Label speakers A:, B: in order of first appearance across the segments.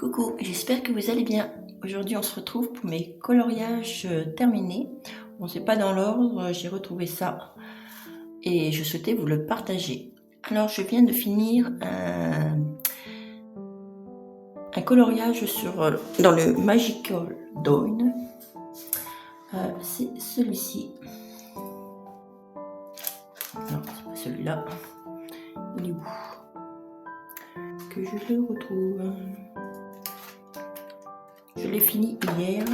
A: Coucou, j'espère que vous allez bien. Aujourd'hui, on se retrouve pour mes coloriages terminés. Bon, c'est pas dans l'ordre, j'ai retrouvé ça et je souhaitais vous le partager. Alors, je viens de finir un coloriage dans le Magical Dawn. C'est celui-ci. Non, c'est pas celui-là. Il est où? Que je le retrouve. Je l'ai fini hier.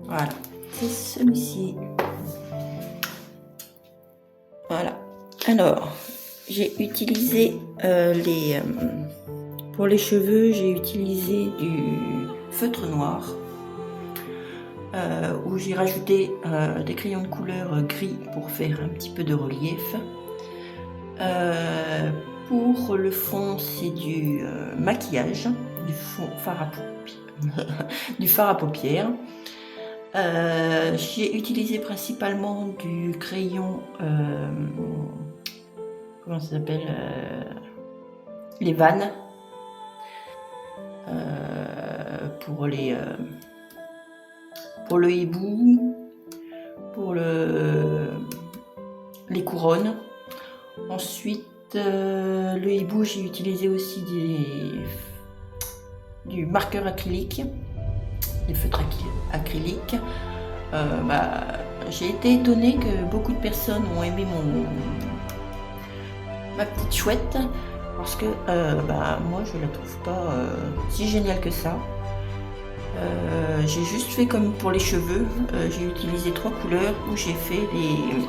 A: Voilà, c'est celui-ci. Voilà. Alors, j'ai utilisé pour les cheveux, j'ai utilisé du feutre noir où j'ai rajouté des crayons de couleur gris pour faire un petit peu de relief. Pour le fond, c'est du maquillage, du fard à paupières. J'ai utilisé principalement du crayon, comment ça s'appelle, les vannes, pour le hibou, pour les couronnes. Ensuite, le hibou, j'ai utilisé aussi du marqueur acrylique, des feutres acryliques. J'ai été étonnée que beaucoup de personnes ont aimé ma petite chouette parce que moi je la trouve pas si géniale que ça. J'ai juste fait comme pour les cheveux, j'ai utilisé 3 couleurs où j'ai fait des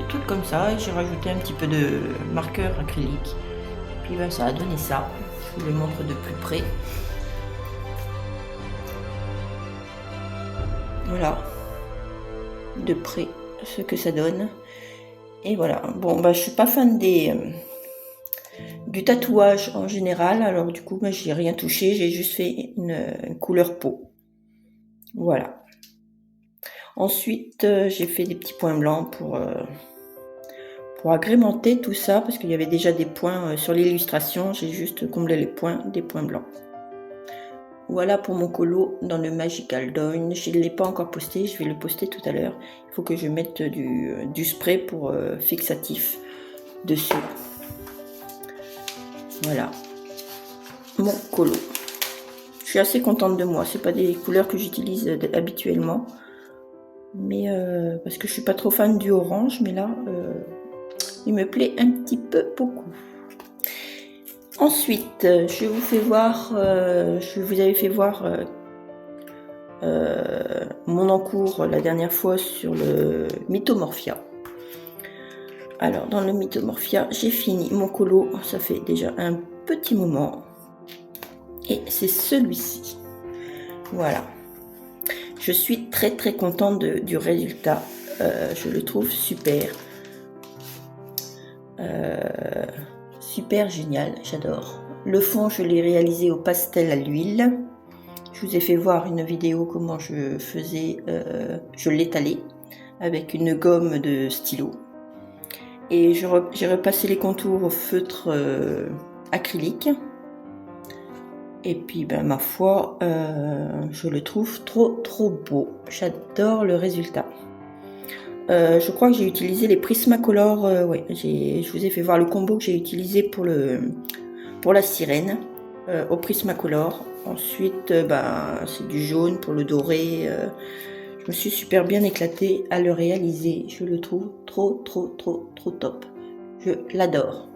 A: trucs comme ça et j'ai rajouté un petit peu de marqueur acrylique. Puis ça a donné ça. Je vous le montre de plus près. Voilà, de près ce que ça donne. Et voilà, bon je suis pas fan du tatouage en général, alors du coup j'ai rien touché, j'ai juste fait une couleur peau. Voilà. Ensuite j'ai fait des petits points blancs pour agrémenter tout ça, parce qu'il y avait déjà des points sur l'illustration, j'ai juste comblé les points des points blancs. Voilà pour mon colo dans le Magical Dawn. Je ne l'ai pas encore posté, je vais le poster tout à l'heure. Il faut que je mette du spray pour fixatif dessus. Voilà mon colo. Je suis assez contente de moi. C'est pas des couleurs que j'utilise habituellement, mais parce que je suis pas trop fan du orange, mais là il me plaît un petit peu beaucoup. Ensuite, je vous avais fait voir mon encours la dernière fois sur le Mythomorphia. Alors, dans le Mythomorphia, j'ai fini mon colo, ça fait déjà un petit moment. Et c'est celui-ci. Voilà. Je suis très très contente du résultat. Je le trouve super. Super génial, j'adore. Le fond, je l'ai réalisé au pastel à l'huile. Je vous ai fait voir une vidéo comment je faisais, je l'étalais avec une gomme de stylo. Et j'ai repassé les contours au feutre acrylique. Et puis, ma foi, je le trouve trop beau. J'adore le résultat. Je crois que j'ai utilisé les Prismacolor. Je vous ai fait voir le combo que j'ai utilisé pour la sirène au Prismacolor. Ensuite, c'est du jaune pour le doré. Je me suis super bien éclatée à le réaliser. Je le trouve trop top. Je l'adore.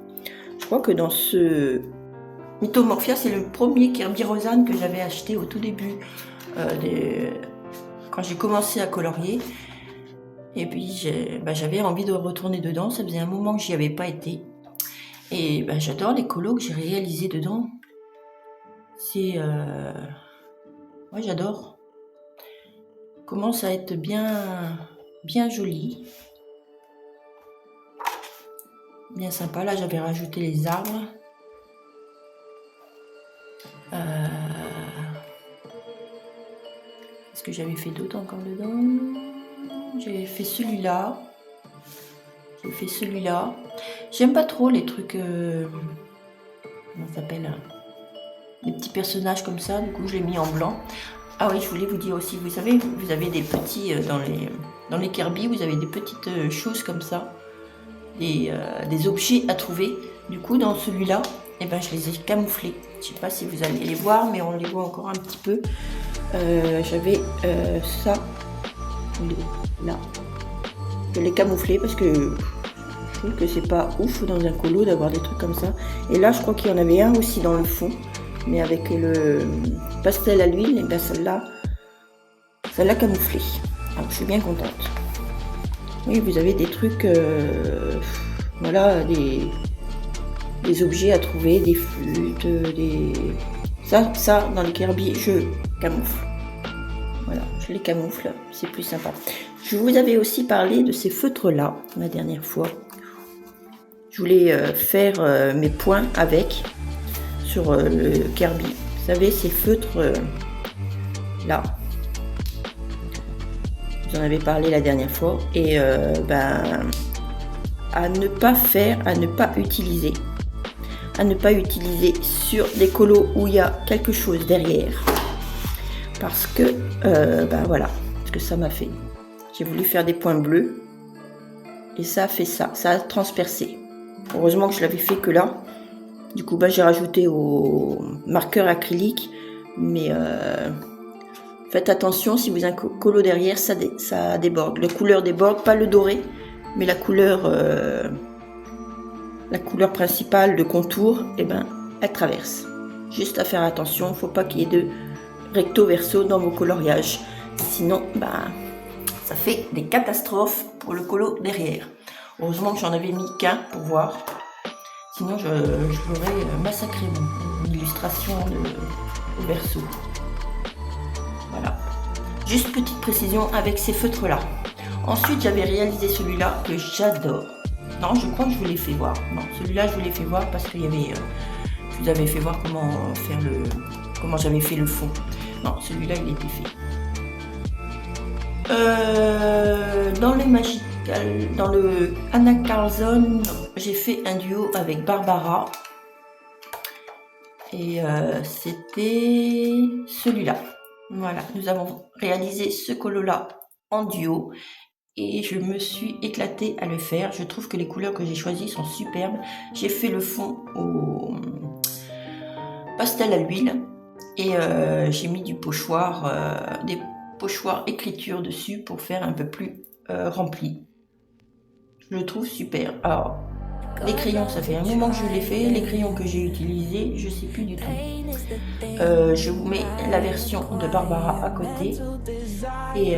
A: Je crois que dans ce Mythomorphia, c'est le premier Kirby Rosanne que j'avais acheté au tout début quand j'ai commencé à colorier. Et puis j'avais envie de retourner dedans, ça faisait un moment que j'y avais pas été. Et j'adore les colos que j'ai réalisés dedans. C'est j'adore. Commence à être bien joli. Bien sympa. Là j'avais rajouté les arbres. Qu'est-ce que j'avais fait d'autre encore dedans? J'avais fait celui-là. J'ai fait celui-là. J'aime pas trop les trucs... comment ça s'appelle, les petits personnages comme ça, du coup je l'ai mis en blanc. Ah oui, je voulais vous dire aussi, vous savez, vous avez des petits, dans les Kirby, vous avez des petites choses comme ça, des objets à trouver. Du coup, dans celui-là, eh ben, je les ai camouflés. Je sais pas si vous allez les voir, mais on les voit encore un petit peu. J'avais ça, là. Je l'ai camouflé parce que je trouve que c'est pas ouf dans un colo d'avoir des trucs comme ça. Et là, je crois qu'il y en avait un aussi dans le fond. Mais avec le pastel à l'huile, et bien celle-là, ça l'a camouflé. Alors je suis bien contente. Oui, vous avez des trucs, voilà, des objets à trouver, des flûtes, ça dans les Kirby, je camoufle. Voilà, je les camoufle, c'est plus sympa. Je vous avais aussi parlé de ces feutres-là la dernière fois. Je voulais faire mes points avec. Sur le Kirby, vous savez, ces feutres là, vous en avez parlé la dernière fois, et ben à ne pas utiliser sur des colos où il y a quelque chose derrière, parce que ben voilà ce que ça m'a fait. J'ai voulu faire des points bleus et ça a fait ça a transpercé. Heureusement que je l'avais fait que là. Du coup, bah, j'ai rajouté au marqueur acrylique, mais faites attention, si vous avez un colo derrière, ça déborde. La couleur déborde, pas le doré, mais la couleur principale de contour, eh ben, elle traverse. Juste à faire attention, faut pas qu'il y ait de recto verso dans vos coloriages. Sinon, bah, ça fait des catastrophes pour le colo derrière. Heureusement que j'en avais mis qu'un pour voir. Sinon, je l'aurais massacré, mon illustration au verso. Voilà. Juste petite précision avec ces feutres-là. Ensuite, j'avais réalisé celui-là que j'adore. Non, je crois que je vous l'ai fait voir. Non, celui-là, je vous l'ai fait voir parce qu'il y avait... je vous avais fait voir comment j'avais fait le fond. Non, celui-là, il était fait. Dans les magiques, dans le Anna Carlson, j'ai fait un duo avec Barbara et c'était celui-là. Voilà, nous avons réalisé ce colo là en duo et je me suis éclatée à le faire. Je trouve que les couleurs que j'ai choisies sont superbes. J'ai fait le fond au pastel à l'huile et j'ai mis du pochoir, des pochoirs écriture dessus pour faire un peu plus rempli. Je le trouve super. Alors, les crayons, ça fait un moment que je l'ai fait. Les crayons que j'ai utilisés, je sais plus du tout. Je vous mets la version de Barbara à côté. Et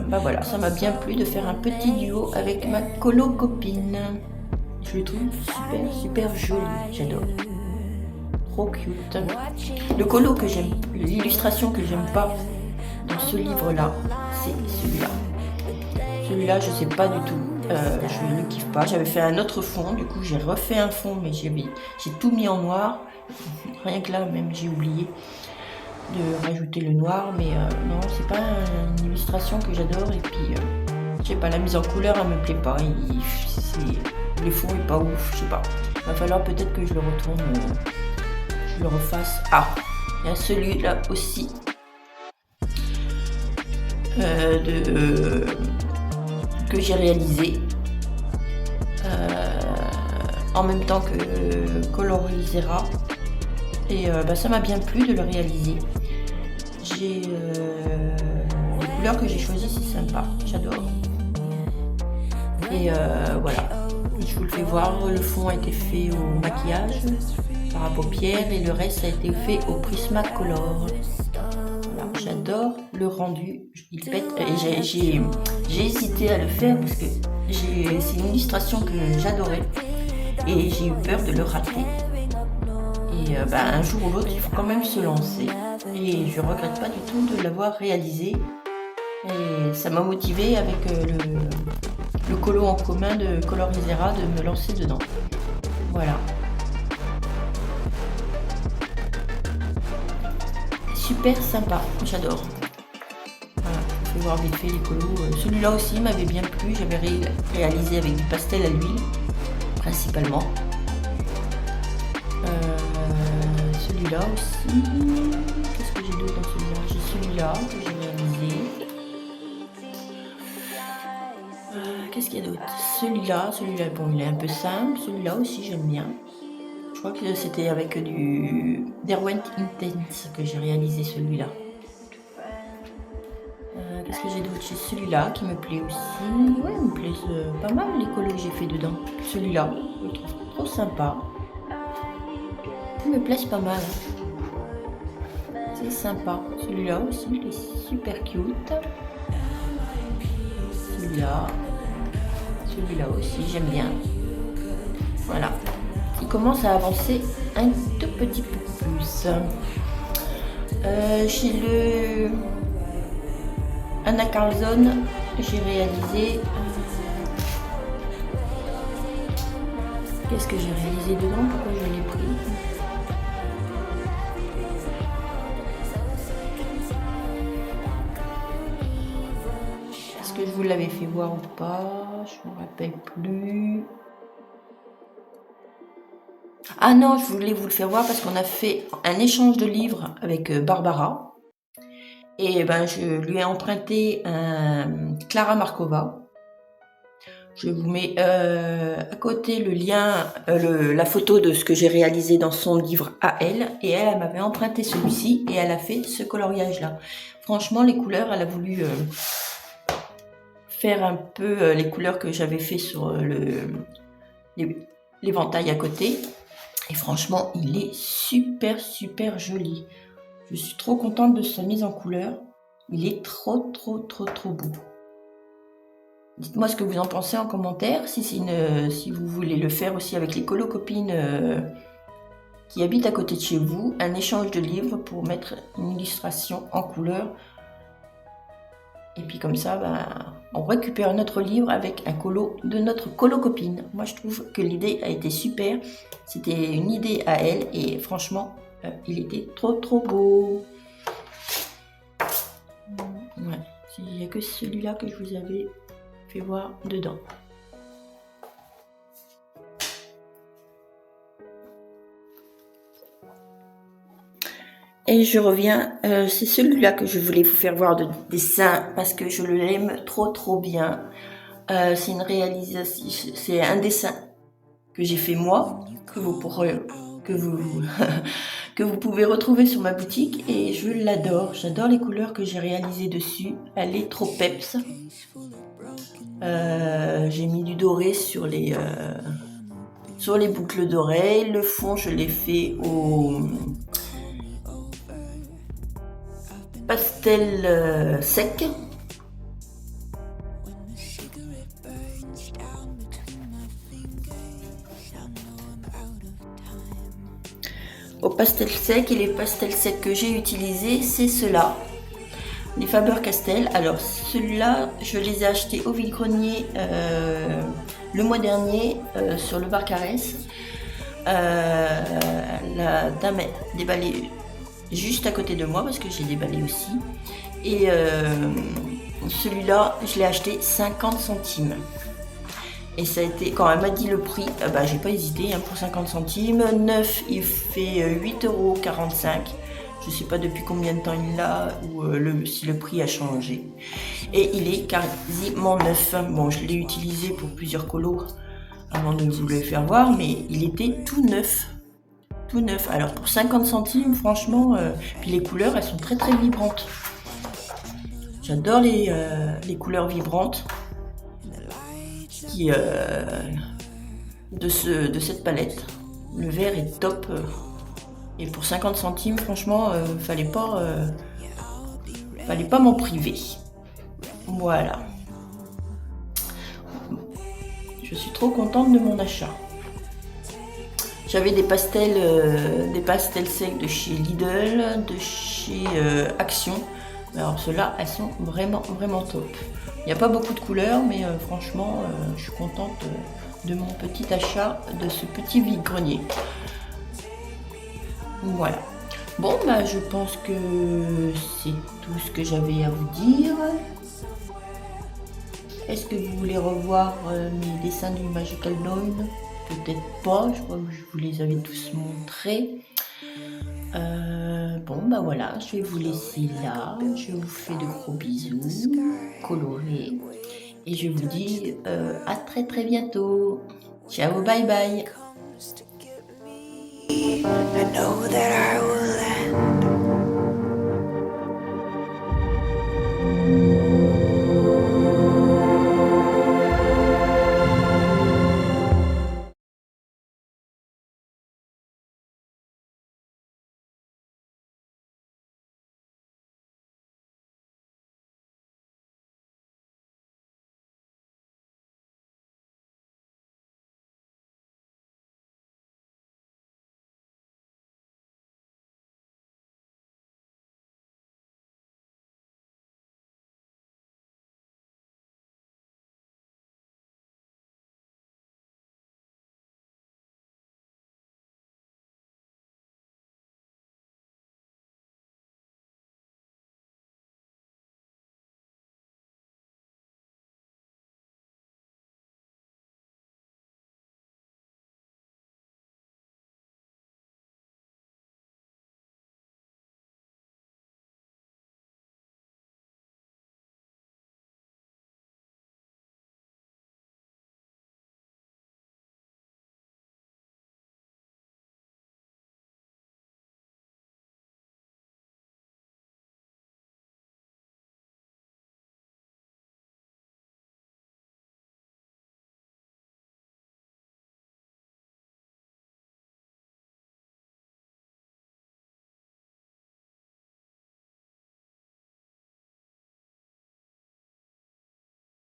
A: bah voilà, ça m'a bien plu de faire un petit duo avec ma colo copine. Je le trouve super, super joli. J'adore. Trop cute. Le colo que j'aime, l'illustration que j'aime pas dans ce livre-là, c'est celui-là. Celui-là, je sais pas du tout. Je ne le kiffe pas. J'avais fait un autre fond, du coup j'ai refait un fond, mais j'ai tout mis en noir. Rien que là, même j'ai oublié de rajouter le noir, mais non, c'est pas une illustration que j'adore. Et puis, je sais pas, la mise en couleur, elle me plaît pas. Le fond est pas ouf, je sais pas. Il va falloir peut-être que je le retourne, je le refasse. Ah, il y a celui-là aussi. Que j'ai réalisé en même temps que Colorisera et bah, ça m'a bien plu de le réaliser. Les couleurs que j'ai choisies, c'est sympa, j'adore. Et voilà, je vous le fais voir. Le fond a été fait au maquillage par à paupières et le reste a été fait au Prismacolor. J'adore le rendu, il pète. Et j'ai hésité à le faire parce que c'est une illustration que j'adorais et j'ai eu peur de le rater. Et un jour ou l'autre, il faut quand même se lancer. Et je regrette pas du tout de l'avoir réalisé. Et ça m'a motivé avec le colo en commun de Colorisera de me lancer dedans. Voilà. Super sympa, j'adore. Voilà, fait voir vite fait les colos. Celui-là aussi m'avait bien plu, j'avais réalisé avec du pastel à l'huile, principalement. Celui-là aussi, qu'est-ce que j'ai d'autre dans celui-là? J'ai celui-là que j'ai réalisé. Qu'est-ce qu'il y a d'autre? Celui-là, bon, il est un peu simple, celui-là aussi j'aime bien. Je crois que c'était avec du Derwent Intense que j'ai réalisé celui-là. Qu'est-ce que j'ai d'autre? J'ai celui-là qui me plaît aussi. Ouais, il me plaît pas mal les colos que j'ai fait dedans. Celui-là, je le trouve trop sympa. Il me plaît pas mal. C'est sympa. Celui-là aussi, il est super cute. Celui-là. Celui-là aussi, j'aime bien. Voilà. Il commence à avancer un tout petit peu plus. Chez le Anna Carlson, j'ai réalisé. Qu'est-ce que j'ai réalisé dedans? Pourquoi je l'ai pris? Est-ce que je vous l'avais fait voir ou pas? Je ne me rappelle plus. Ah non, je voulais vous le faire voir parce qu'on a fait un échange de livres avec Barbara. Et ben, je lui ai emprunté un Clara Markova. Je vous mets à côté le lien, la photo de ce que j'ai réalisé dans son livre à elle. Et elle m'avait emprunté celui-ci et elle a fait ce coloriage-là. Franchement, les couleurs, elle a voulu faire un peu les couleurs que j'avais fait sur l'éventail à côté. Et franchement, il est super, super joli. Je suis trop contente de sa mise en couleur. Il est trop, trop, trop, trop beau. Dites-moi ce que vous en pensez en commentaire. Si vous voulez le faire aussi avec les colocopines qui habitent à côté de chez vous. Un échange de livres pour mettre une illustration en couleur. Et puis comme ça, on récupère notre livre avec un colo de notre colocopine. Moi, je trouve que l'idée a été super. C'était une idée à elle et franchement, il était trop trop beau. Ouais, il n'y a que celui-là que je vous avais fait voir dedans. Et je reviens, c'est celui-là que je voulais vous faire voir de dessin parce que je l'aime trop trop bien. C'est une réalisation, c'est un dessin que j'ai fait moi, que vous pouvez retrouver sur ma boutique et je l'adore. J'adore les couleurs que j'ai réalisées dessus. Elle est trop peps. J'ai mis du doré sur les boucles d'oreilles. Le fond, je l'ai fait au pastel sec. Au pastel sec et les pastels secs que j'ai utilisés, c'est ceux-là, les Faber-Castell. Alors ceux-là, je les ai achetés au vide-grenier le mois dernier sur le bar Caresse. La dame a déballé juste à côté de moi parce que j'ai déballé aussi. Et celui-là, je l'ai acheté 50 centimes. Et ça a été, quand elle m'a dit le prix, j'ai pas hésité pour 50 centimes. Neuf, il fait 8,45 €. Je sais pas depuis combien de temps il l'a ou si le prix a changé. Et il est quasiment neuf. Bon, je l'ai utilisé pour plusieurs colos avant de vous le faire voir, mais il était tout neuf. Tout neuf. Alors pour 50 centimes, franchement, puis les couleurs, elles sont très très vibrantes. J'adore les couleurs vibrantes de cette palette. Le vert est top. Et pour 50 centimes, franchement, fallait pas m'en priver. Voilà. Je suis trop contente de mon achat. J'avais des pastels secs de chez Lidl, de chez Action. Alors ceux-là, elles sont vraiment vraiment top. Il n'y a pas beaucoup de couleurs, mais franchement, je suis contente de mon petit achat de ce petit vide-grenier. Voilà. Bon, je pense que c'est tout ce que j'avais à vous dire. Est-ce que vous voulez revoir mes dessins du Magical Noise? Peut-être pas, je crois que je vous les avais tous montrés. Bon, bah voilà, je vais vous laisser là. Je vous fais de gros bisous colorés. Et je vous dis à très très bientôt. Ciao, bye bye.
B: I know that I will end